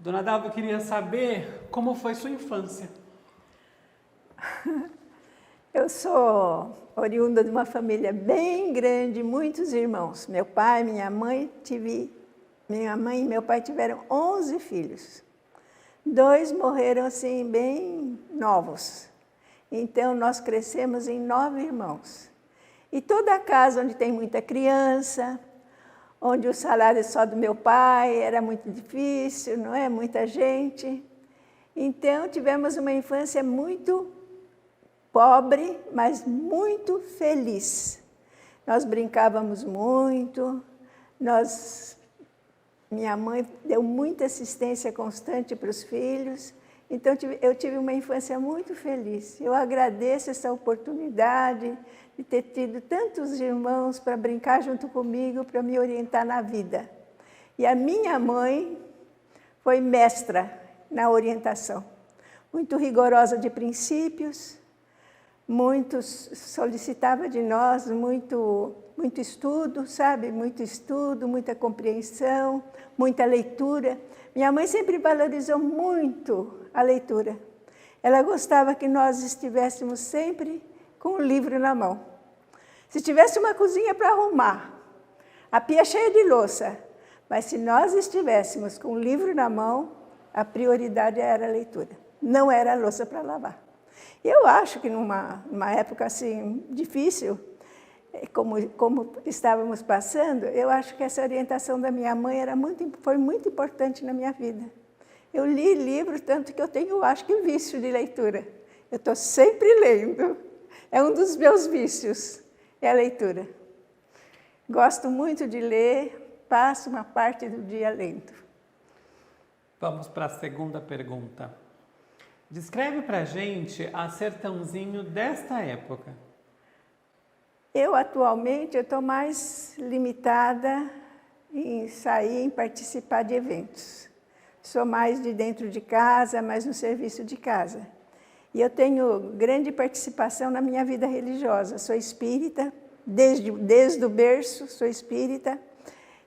Dona Dalva, eu queria saber como foi sua infância. Eu sou oriunda de uma família bem grande, muitos irmãos. Meu pai, minha mãe e meu pai tiveram 11 filhos. 2 morreram assim bem novos. Então nós crescemos em 9 irmãos. E toda casa onde tem muita criança, onde o salário só do meu pai era muito difícil, não é? Muita gente. Então tivemos uma infância muito pobre, mas muito feliz. Nós brincávamos muito, minha mãe deu muita assistência constante para os filhos, então eu tive uma infância muito feliz. Eu agradeço essa oportunidade de ter tido tantos irmãos para brincar junto comigo, para me orientar na vida. E a minha mãe foi mestra na orientação, muito rigorosa de princípios, solicitava de nós muito estudo, sabe? Muito estudo, muita compreensão, muita leitura. Minha mãe sempre valorizou muito a leitura. Ela gostava que nós estivéssemos sempre com o livro na mão. Se tivesse uma cozinha para arrumar, a pia cheia de louça, mas se nós estivéssemos com o livro na mão, a prioridade era a leitura, não era a louça para lavar. Eu acho que numa época assim difícil, como estávamos passando, eu acho que essa orientação da minha mãe foi muito importante na minha vida. Eu li livros, tanto que eu tenho, acho que, vício de leitura. Eu estou sempre lendo. É um dos meus vícios, é a leitura. Gosto muito de ler, passo uma parte do dia lendo. Vamos para a segunda pergunta. Descreve para a gente a Sertãozinho desta época. Eu, atualmente, estou mais limitada em sair, em participar de eventos. Sou mais de dentro de casa, mais no serviço de casa. E eu tenho grande participação na minha vida religiosa. Sou espírita, desde o berço, sou espírita.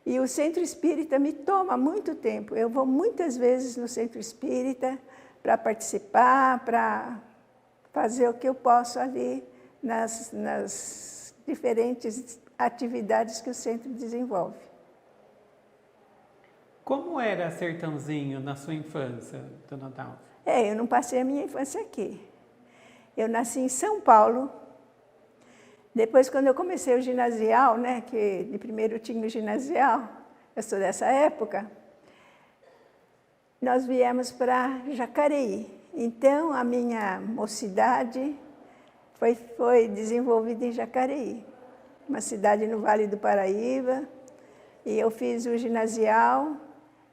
E o centro espírita me toma muito tempo. Eu vou muitas vezes no centro espírita para participar, para fazer o que eu posso ali nas diferentes atividades que o centro desenvolve. Como era Sertãozinho na sua infância, Dona Dalva? Eu não passei a minha infância aqui. Eu nasci em São Paulo. Depois, quando eu comecei o ginasial, né, que de primeiro tinha o ginasial, eu sou dessa época, nós viemos para Jacareí. Então, a minha mocidade foi desenvolvida em Jacareí, uma cidade no Vale do Paraíba, e eu fiz o ginasial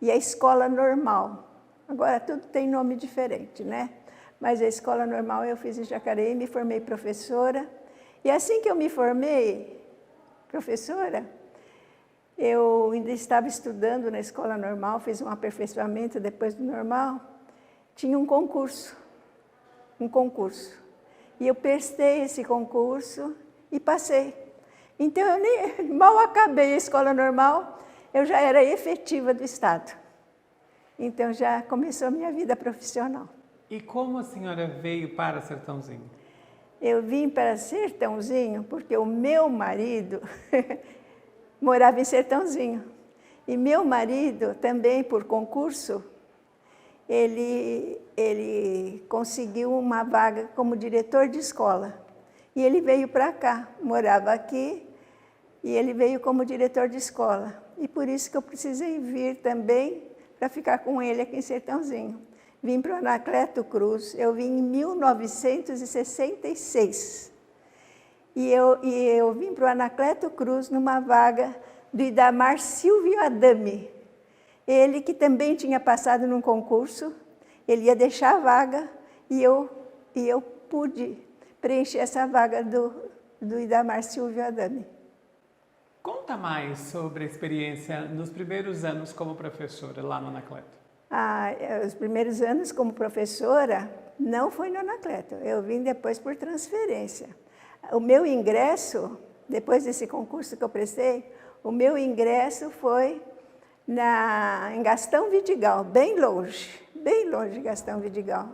e a escola normal. Agora tudo tem nome diferente, né? Mas a escola normal eu fiz em Jacareí, me formei professora, e assim que eu me formei professora, eu ainda estava estudando na escola normal, fiz um aperfeiçoamento depois do normal, tinha um concurso. E eu prestei esse concurso e passei. Então, eu mal acabei a escola normal, eu já era efetiva do Estado. Então, já começou a minha vida profissional. E como a senhora veio para Sertãozinho? Eu vim para Sertãozinho porque o meu marido morava em Sertãozinho. E meu marido, também por concurso, ele conseguiu uma vaga como diretor de escola. E ele veio para cá, morava aqui, e ele veio como diretor de escola. E por isso que eu precisei vir também para ficar com ele aqui em Sertãozinho. Vim para o Anacleto Cruz, eu vim em 1966. E eu vim para o Anacleto Cruz numa vaga do Idamar Silvio Adame. Ele que também tinha passado num concurso, ele ia deixar a vaga e eu pude preencher essa vaga do Idamar Silvio Adame. Conta mais sobre a experiência nos primeiros anos como professora lá no Anacleto. Os primeiros anos como professora não foi no Anacleto, eu vim depois por transferência. O meu ingresso, depois desse concurso que eu prestei, o meu ingresso foi em Gastão Vidigal, bem longe de Gastão Vidigal.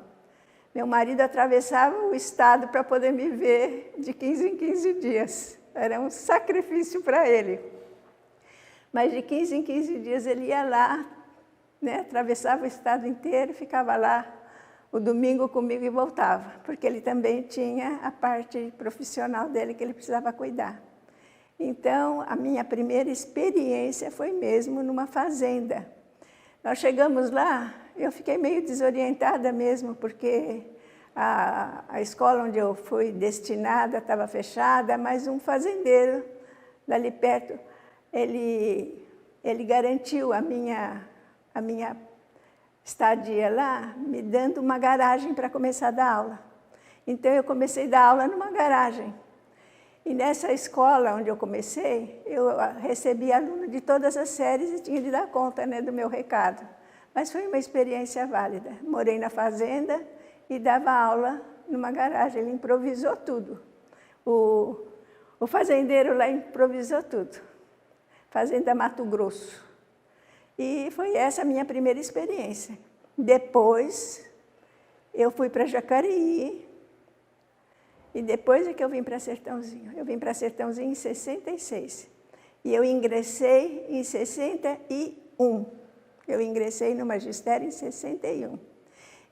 Meu marido atravessava o estado para poder me ver de 15 em 15 dias. Era um sacrifício para ele. Mas de 15 em 15 dias ele ia lá, né, atravessava o estado inteiro, ficava lá o domingo comigo e voltava, porque ele também tinha a parte profissional dele que ele precisava cuidar. Então, a minha primeira experiência foi mesmo numa fazenda. Nós chegamos lá, eu fiquei meio desorientada mesmo, porque a escola onde eu fui destinada estava fechada, mas um fazendeiro dali perto, ele garantiu a minha estadia lá, me dando uma garagem para começar a dar aula. Então, eu comecei a dar aula numa garagem. E nessa escola onde eu comecei, eu recebi aluno de todas as séries e tinha de dar conta, né, do meu recado. Mas foi uma experiência válida. Morei na fazenda e dava aula numa garagem. Ele improvisou tudo. O fazendeiro lá improvisou tudo. Fazenda Mato Grosso. E foi essa a minha primeira experiência. Depois, eu fui para Jacareí. E depois é que eu vim para Sertãozinho. Eu vim para Sertãozinho em 66. E eu ingressei em 61. Eu ingressei no magistério em 61.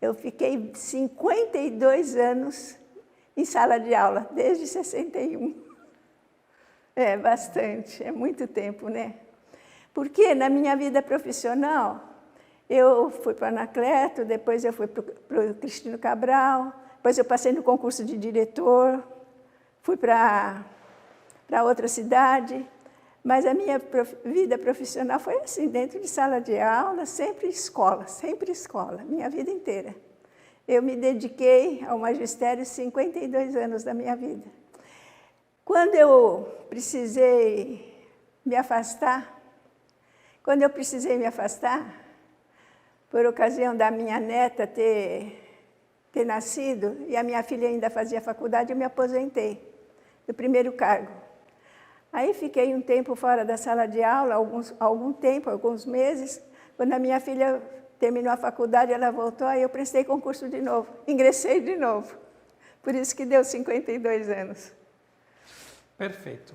Eu fiquei 52 anos em sala de aula, desde 61. É bastante, é muito tempo, né? Porque na minha vida profissional, eu fui para o Anacleto, depois eu fui para o Cristino Cabral, depois eu passei no concurso de diretor, fui para outra cidade, mas a minha vida profissional foi assim, dentro de sala de aula, sempre escola, minha vida inteira. Eu me dediquei ao magistério 52 anos da minha vida. Quando eu precisei me afastar, por ocasião da minha neta ter nascido, e a minha filha ainda fazia faculdade, eu me aposentei do primeiro cargo. Aí fiquei um tempo fora da sala de aula, alguns meses. Quando a minha filha terminou a faculdade, ela voltou, aí eu prestei concurso de novo, ingressei de novo. Por isso que deu 52 anos. Perfeito.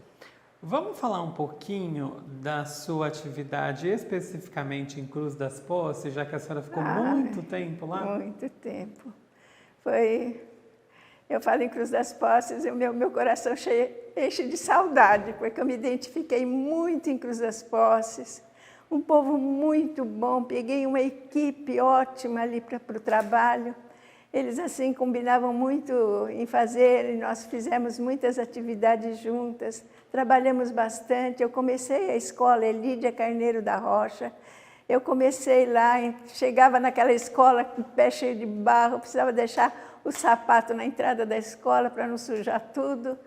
Vamos falar um pouquinho da sua atividade especificamente em Cruz das Posses, já que a senhora ficou muito tempo lá? Muito tempo. Eu falo em Cruz das Posses e o meu coração enche de saudade, porque eu me identifiquei muito em Cruz das Posses. Um povo muito bom, peguei uma equipe ótima ali para o trabalho. Eles, assim, combinavam muito em fazer, e nós fizemos muitas atividades juntas, trabalhamos bastante. Eu comecei a escola Elídia Carneiro da Rocha. Eu comecei lá, chegava naquela escola com o pé cheio de barro, precisava deixar o sapato na entrada da escola para não sujar tudo.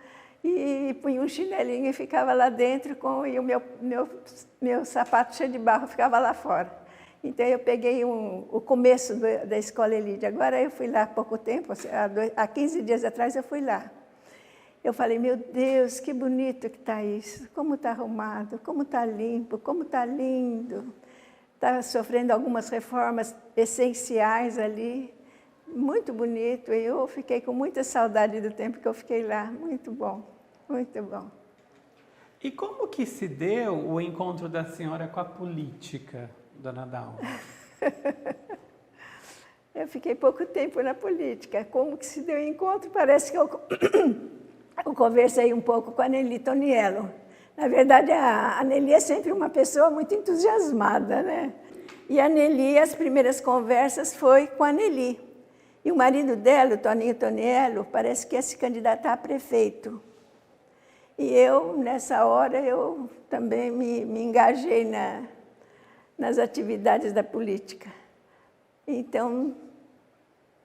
E punha um chinelinho e ficava lá dentro, e o meu sapato cheio de barro ficava lá fora. Então, eu peguei o começo da escola Elídia. Agora, eu fui lá há pouco tempo, há 15 dias atrás eu fui lá. Eu falei, meu Deus, que bonito que está isso, como está arrumado, como está limpo, como está lindo. Está sofrendo algumas reformas essenciais ali, muito bonito. E eu fiquei com muita saudade do tempo que eu fiquei lá, muito bom, muito bom. E como que se deu o encontro da senhora com a política, dona Dalma? Eu fiquei pouco tempo na política. Como que se deu o encontro? Parece que eu conversei um pouco com a Nelly Toniello. Na verdade, a Nelly é sempre uma pessoa muito entusiasmada, né? E a Nelly, as primeiras conversas foi com a Nelly. E o marido dela, o Toninho Toniello, parece que ia se candidatar a prefeito. E eu, nessa hora, eu também me engajei nas atividades da política. Então,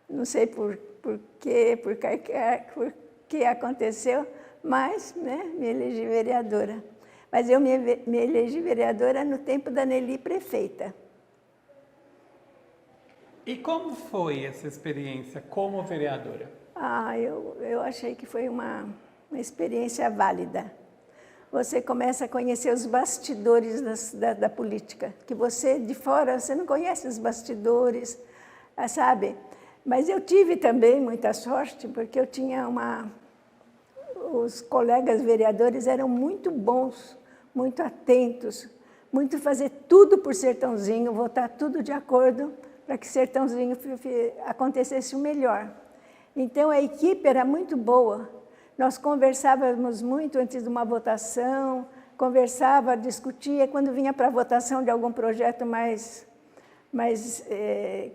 não sei por que aconteceu, mas, né, me elegi vereadora. Mas eu me elegi vereadora no tempo da Nelly prefeita. E como foi essa experiência como vereadora? Eu achei que foi uma experiência válida. você começa a conhecer os bastidores da política, que você, de fora, você não conhece os bastidores, sabe? Mas eu tive também muita sorte, porque eu tinha os colegas vereadores eram muito bons, muito atentos, muito fazer tudo por Sertãozinho, votar tudo de acordo para que Sertãozinho acontecesse o melhor. Então, a equipe era muito boa. Nós conversávamos muito antes de uma votação, conversava, discutia. Quando vinha para a votação de algum projeto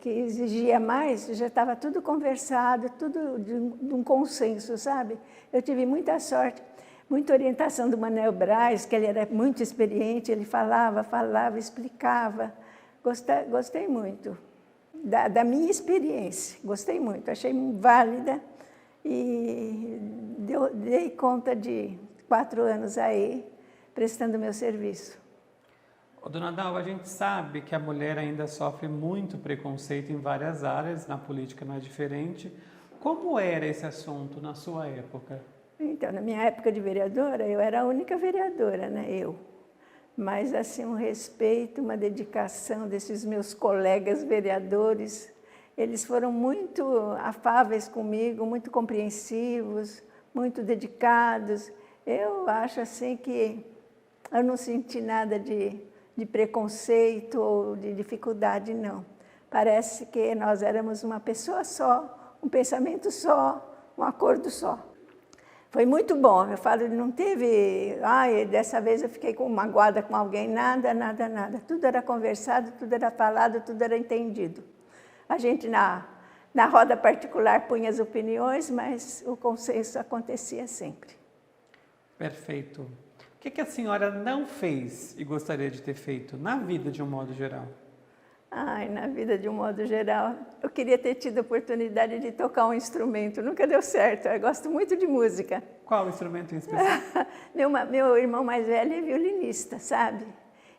que exigia mais, já estava tudo conversado, tudo de um consenso, sabe? Eu tive muita sorte, muita orientação do Manuel Braz, que ele era muito experiente, ele falava, explicava. Gostei muito da minha experiência, gostei muito, achei válida e dei conta de 4 anos aí, prestando meu serviço. Dona Dalva, a gente sabe que a mulher ainda sofre muito preconceito em várias áreas, na política não é diferente. Como era esse assunto na sua época? Então, na minha época de vereadora, eu era a única vereadora, né? Eu. Mas, assim, um respeito, uma dedicação desses meus colegas vereadores. Eles foram muito afáveis comigo, muito compreensivos, muito dedicados. Eu acho, assim, que eu não senti nada de preconceito ou de dificuldade, não. Parece que nós éramos uma pessoa só, um pensamento só, um acordo só. Foi muito bom, eu falo, não teve, dessa vez eu fiquei magoada com alguém, nada. Tudo era conversado, tudo era falado, tudo era entendido. A gente na roda particular punha as opiniões, mas o consenso acontecia sempre. Perfeito. O que a senhora não fez e gostaria de ter feito na vida de um modo geral? Na vida de um modo geral, eu queria ter tido a oportunidade de tocar um instrumento, nunca deu certo, eu gosto muito de música. Qual instrumento em específico? Meu irmão mais velho é violinista, sabe?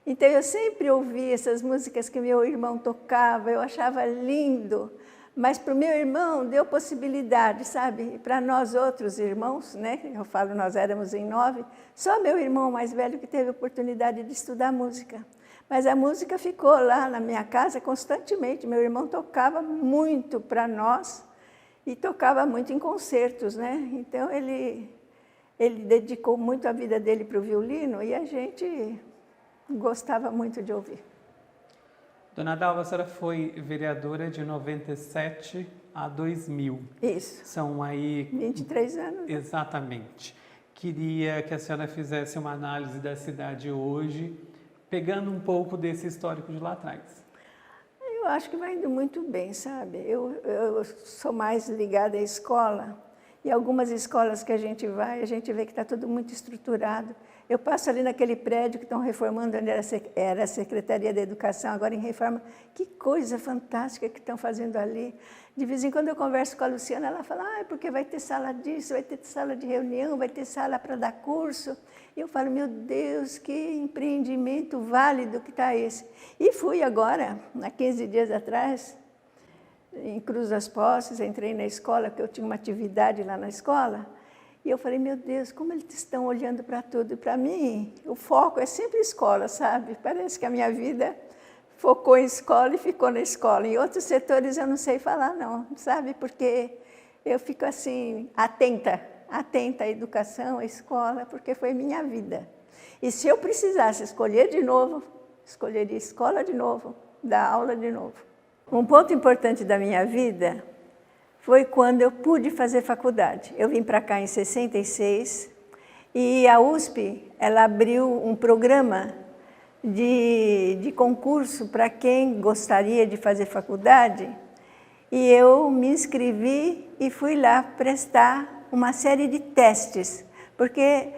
Então eu sempre ouvi essas músicas que meu irmão tocava, eu achava lindo, mas para o meu irmão deu possibilidade, sabe? E para nós outros irmãos, né? Eu falo, nós éramos em 9, só meu irmão mais velho que teve a oportunidade de estudar música. Mas a música ficou lá na minha casa constantemente. Meu irmão tocava muito para nós e tocava muito em concertos, né? Então, ele dedicou muito a vida dele para o violino e a gente gostava muito de ouvir. Dona Dalva, a senhora foi vereadora de 97 a 2000. Isso. São aí... 23 anos. Exatamente. Queria que a senhora fizesse uma análise da cidade hoje, pegando um pouco desse histórico de lá atrás. Eu acho que vai indo muito bem, sabe? Eu sou mais ligada à escola, e algumas escolas que a gente vai, a gente vê que está tudo muito estruturado. Eu passo ali naquele prédio que estão reformando, onde era a Secretaria da Educação, agora em reforma. Que coisa fantástica que estão fazendo ali. De vez em quando eu converso com a Luciana, ela fala, porque vai ter sala disso, vai ter sala de reunião, vai ter sala para dar curso. E eu falo, meu Deus, que empreendimento válido que está esse. E fui agora, há 15 dias atrás, em Cruz das Posses, entrei na escola, porque eu tinha uma atividade lá na escola, e eu falei, meu Deus, como eles estão olhando para tudo. E para mim, o foco é sempre escola, sabe? Parece que a minha vida focou em escola e ficou na escola. Em outros setores eu não sei falar, não, sabe? Porque eu fico assim, atenta à educação, à escola, porque foi minha vida. E se eu precisasse escolher de novo, escolheria escola de novo, dar aula de novo. Um ponto importante da minha vida foi quando eu pude fazer faculdade. Eu vim para cá em 66 e a USP ela abriu um programa de concurso para quem gostaria de fazer faculdade e eu me inscrevi e fui lá prestar uma série de testes, porque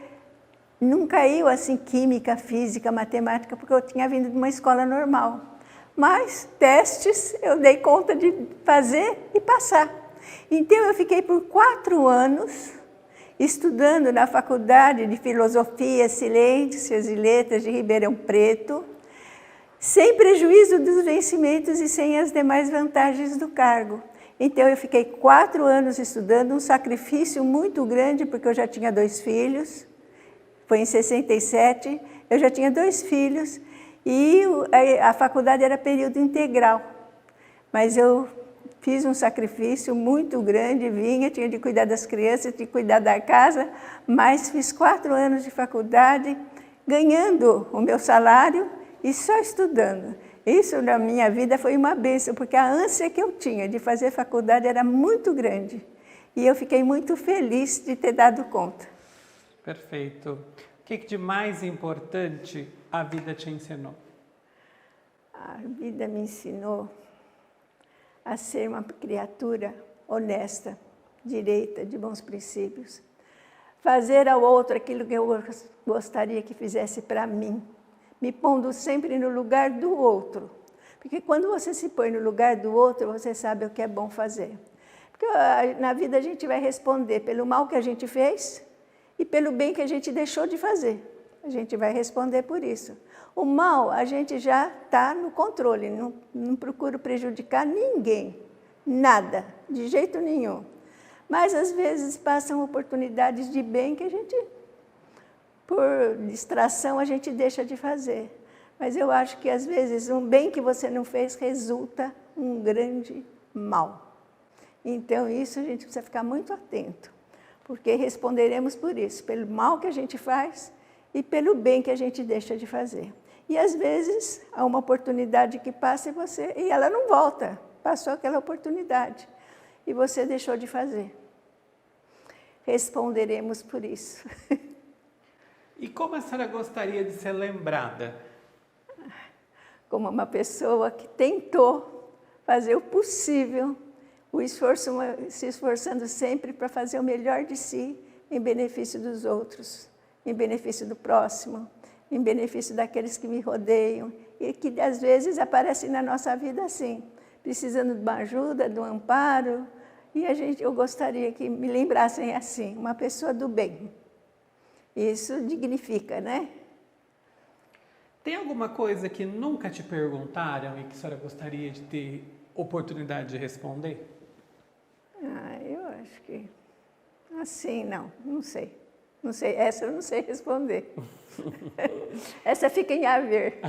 não caiu assim química, física, matemática, porque eu tinha vindo de uma escola normal. Mas testes eu dei conta de fazer e passar. Então eu fiquei por 4 anos estudando na Faculdade de Filosofia, Ciências e Letras de Ribeirão Preto, sem prejuízo dos vencimentos e sem as demais vantagens do cargo. Então eu fiquei 4 anos estudando, um sacrifício muito grande, porque eu já tinha 2 filhos, Foi em 67, eu já tinha 2 filhos e a faculdade era período integral. Mas eu fiz um sacrifício muito grande, tinha de cuidar das crianças, tinha de cuidar da casa, mas fiz 4 anos de faculdade, ganhando o meu salário e só estudando. Isso na minha vida foi uma bênção, porque a ânsia que eu tinha de fazer faculdade era muito grande. E eu fiquei muito feliz de ter dado conta. Perfeito. O que de mais importante a vida te ensinou? A vida me ensinou a ser uma criatura honesta, direita, de bons princípios. Fazer ao outro aquilo que eu gostaria que fizesse para mim, me pondo sempre no lugar do outro. Porque quando você se põe no lugar do outro, você sabe o que é bom fazer. Porque na vida a gente vai responder pelo mal que a gente fez e pelo bem que a gente deixou de fazer. A gente vai responder por isso. O mal, a gente já está no controle, não procuro prejudicar ninguém, nada, de jeito nenhum. Mas às vezes passam oportunidades de bem que a gente, por distração, a gente deixa de fazer. Mas eu acho que às vezes um bem que você não fez resulta um grande mal. Então isso a gente precisa ficar muito atento, porque responderemos por isso, pelo mal que a gente faz e pelo bem que a gente deixa de fazer. E às vezes há uma oportunidade que passa e ela não volta, passou aquela oportunidade e você deixou de fazer. Responderemos por isso. E como a senhora gostaria de ser lembrada? Como uma pessoa que tentou fazer o possível, se esforçando sempre para fazer o melhor de si em benefício dos outros, em benefício do próximo, em benefício daqueles que me rodeiam e que às vezes aparecem na nossa vida assim, precisando de uma ajuda, de um amparo. E eu gostaria que me lembrassem assim, uma pessoa do bem. Isso dignifica, né? Tem alguma coisa que nunca te perguntaram e que a senhora gostaria de ter oportunidade de responder? Eu acho que assim, não sei. Não sei, essa eu não sei responder. Essa fica em haver.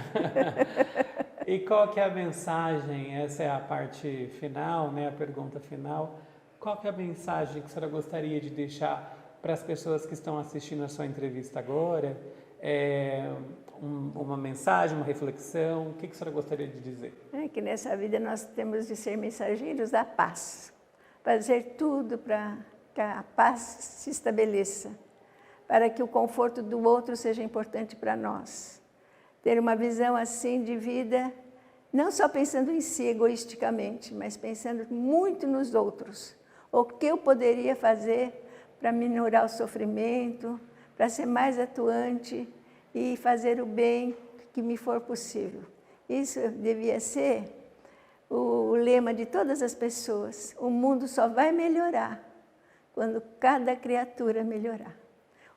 E qual que é a mensagem? Essa é a parte final, né? A pergunta final. Qual que é a mensagem que a senhora gostaria de deixar para as pessoas que estão assistindo a sua entrevista agora? Uma mensagem, uma reflexão? O que a senhora gostaria de dizer? É que nessa vida nós temos de ser mensageiros da paz. Fazer tudo para que a paz se estabeleça. Para que o conforto do outro seja importante para nós. Ter uma visão assim de vida, não só pensando em si egoisticamente, mas pensando muito nos outros. O que eu poderia fazer para minorar o sofrimento, para ser mais atuante e fazer o bem que me for possível. Isso devia ser o lema de todas as pessoas. O mundo só vai melhorar quando cada criatura melhorar.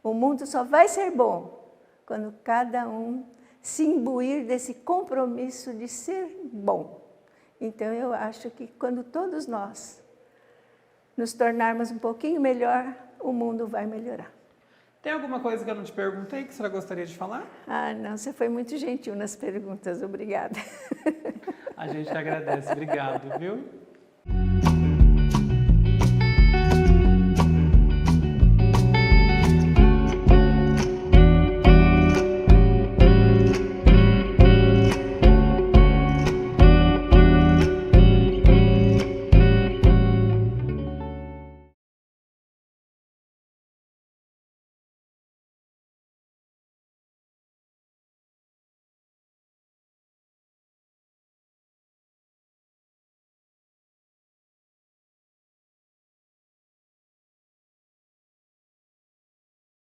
O mundo só vai ser bom quando cada um se imbuir desse compromisso de ser bom. Então, eu acho que quando todos nós nos tornarmos um pouquinho melhor, o mundo vai melhorar. Tem alguma coisa que eu não te perguntei que a senhora gostaria de falar? Não, você foi muito gentil nas perguntas. Obrigada. A gente agradece. Obrigado, viu?